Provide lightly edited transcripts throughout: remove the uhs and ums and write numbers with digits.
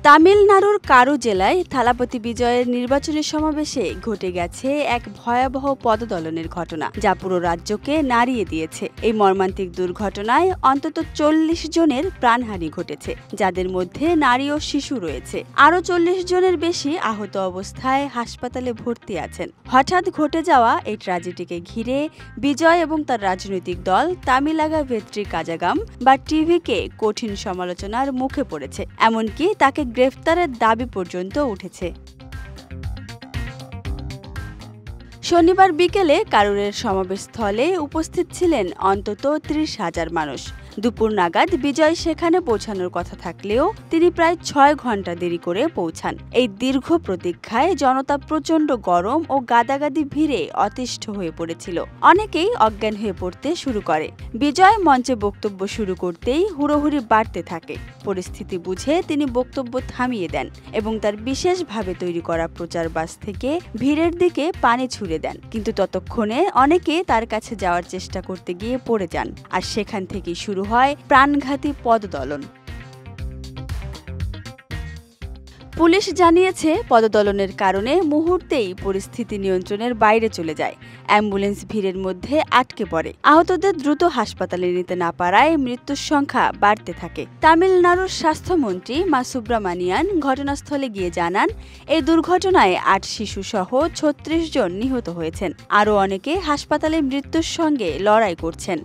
তামিলনাড়ুর কারু জেলায় থালাপতি বিজয়ের নির্বাচনী সমাবেশে ঘটে গেছে এক ভয়াবহ পদদলনের ঘটনা, যা পুরো রাজ্যকে নাড়িয়ে দিয়েছে। এই মর্মান্তিক দুর্ঘটনায় অন্তত ৪০ জনের প্রাণহানি ঘটেছে, যাদের মধ্যে নারী ও শিশু রয়েছে। আরও ৪০ জনের বেশি আহত অবস্থায় হাসপাতালে ভর্তি আছেন। হঠাৎ ঘটে যাওয়া এই ট্র্যাজেডিকে ঘিরে বিজয় এবং তার রাজনৈতিক দল তামিলাগা ভেট্রি কাজাগাম বা টিভিকে কঠিন সমালোচনার মুখে পড়েছে, এমনকি তাকে গ্রেফতারের দাবি পর্যন্ত উঠেছে। শনিবার বিকেলে কারুরের সমাবেশস্থলে উপস্থিত ছিলেন অন্তত ৩০,০০০ মানুষ। দুপুর নাগাদ বিজয় সেখানে পৌঁছানোর কথা থাকলেও তিনি প্রায় ৬ ঘন্টা দেরি করে পৌঁছান। এই দীর্ঘ প্রতীক্ষায় জনতা প্রচণ্ড গরম ও গাদাগাদি ভিড়ে অতিষ্ঠ হয়ে পড়েছিল। অনেকেই অজ্ঞান হয়ে পড়তে শুরু করে। বিজয় মঞ্চে বক্তব্য শুরু করতেই হুড়োহুড়ি বাড়তে থাকে। পরিস্থিতি বুঝে তিনি বক্তব্য থামিয়ে দেন এবং তার বিশেষভাবে তৈরি করা প্রচার বাস থেকে ভিড়ের দিকে পানি ছুড়ে দেন। কিন্তু ততক্ষণে অনেকে তার কাছে যাওয়ার চেষ্টা করতে গিয়ে পড়ে যান, আর সেখান থেকেই শুরু হয় প্রাণঘাতী পদদলন। পুলিশ জানিয়েছে, পদদলনের কারণে মুহূর্তেই পরিস্থিতি নিয়ন্ত্রণের বাইরে চলে যায়। অ্যাম্বুলেন্স ভিড়ের মধ্যে আটকে পড়ে। আহতদের দ্রুত হাসপাতালে নিতে না পারায় মৃত্যুর সংখ্যা বাড়তে থাকে। তামিলনাড়ুর স্বাস্থ্যমন্ত্রী মা সুব্রামানিয়ান ঘটনাস্থলে গিয়ে জানান, এই দুর্ঘটনায় ৮ শিশু সহ ৩৬ জন নিহত হয়েছেন। আরও অনেকে হাসপাতালে মৃত্যুর সঙ্গে লড়াই করছেন।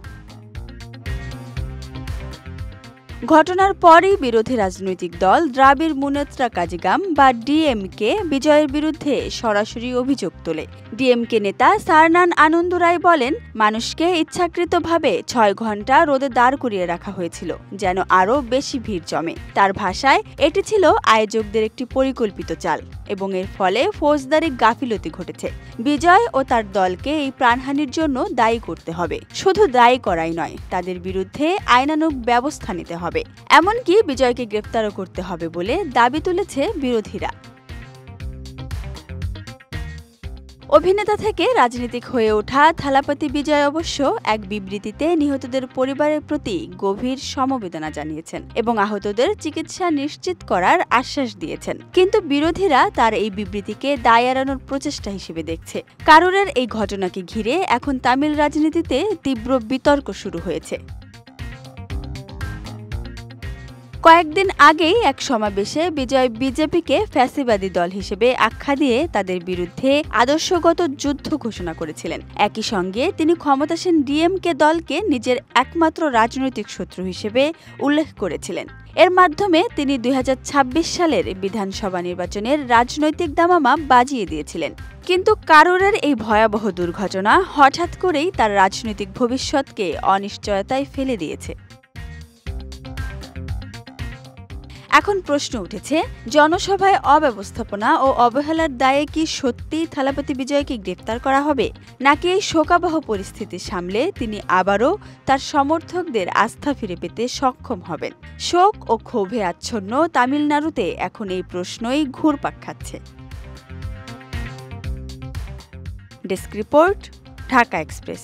ঘটনার পরই বিরোধী রাজনৈতিক দল দ্রাবিড় মুনেত্রা কাজিগাম বা ডিএমকে বিজয়ের বিরুদ্ধে সরাসরি অভিযোগ তোলে। ডিএমকে নেতা সারনান আনন্দরাই বলেন, মানুষকে ইচ্ছাকৃতভাবে ৬ ঘন্টা রোদে দাঁড় করিয়ে রাখা হয়েছিল, যেন আরও বেশি ভিড় জমে। তার ভাষায়, এটি ছিল আয়োজকদের একটি পরিকল্পিত চাল এবং এর ফলে ফৌজদারি গাফিলতি ঘটেছে। বিজয় ও তার দলকে এই প্রাণহানির জন্য দায়ী করতে হবে। শুধু দায়ী করাই নয়, তাদের বিরুদ্ধে আইনানুগ ব্যবস্থা নিতে হবে। এমনকি বিজয়কে গ্রেফতারও করতে হবে বলে দাবি তুলেছে বিরোধীরা। অভিনেতা থেকে রাজনীতিক হয়ে ওঠা থালাপতি বিজয় অবশ্য এক বিবৃতিতে নিহতদের পরিবারের প্রতি গভীর সমবেদনা জানিয়েছেন এবং আহতদের চিকিৎসা নিশ্চিত করার আশ্বাস দিয়েছেন। কিন্তু বিরোধীরা তার এই বিবৃতিকে দায় এড়ানোর প্রচেষ্টা হিসেবে দেখছে। কারুরের এই ঘটনাকে ঘিরে এখন তামিল রাজনীতিতে তীব্র বিতর্ক শুরু হয়েছে। কয়েকদিন আগেই এক সমাবেশে বিজয় বিজেপিকে ফ্যাসিবাদী দল হিসেবে আখ্যা দিয়ে তাদের বিরুদ্ধে আদর্শগত যুদ্ধ ঘোষণা করেছিলেন। একই সঙ্গে তিনি ক্ষমতাসীন ডিএমকে দলকে নিজের একমাত্র রাজনৈতিক শত্রু হিসেবে উল্লেখ করেছিলেন। এর মাধ্যমে তিনি ২০২৬ সালের বিধানসভা নির্বাচনের রাজনৈতিক দামামা বাজিয়ে দিয়েছিলেন। কিন্তু কারুরের এই ভয়াবহ দুর্ঘটনা হঠাৎ করেই তার রাজনৈতিক ভবিষ্যৎকে অনিশ্চয়তায় ফেলে দিয়েছে। এখন প্রশ্ন উঠেছে, জনসভায় অব্যবস্থাপনা ও অবহেলার দায়ে কি সত্যিই থালাপতি বিজয়কে গ্রেফতার করা হবে, নাকি এই শোকাবহ পরিস্থিতি সামলে তিনি আবারও তার সমর্থকদের আস্থা ফিরে পেতে সক্ষম হবেন? শোক ও ক্ষোভে আচ্ছন্ন তামিলনাড়ুতে এখন এই প্রশ্নই ঘুরপাক খাচ্ছে। Desk report, Dhaka express.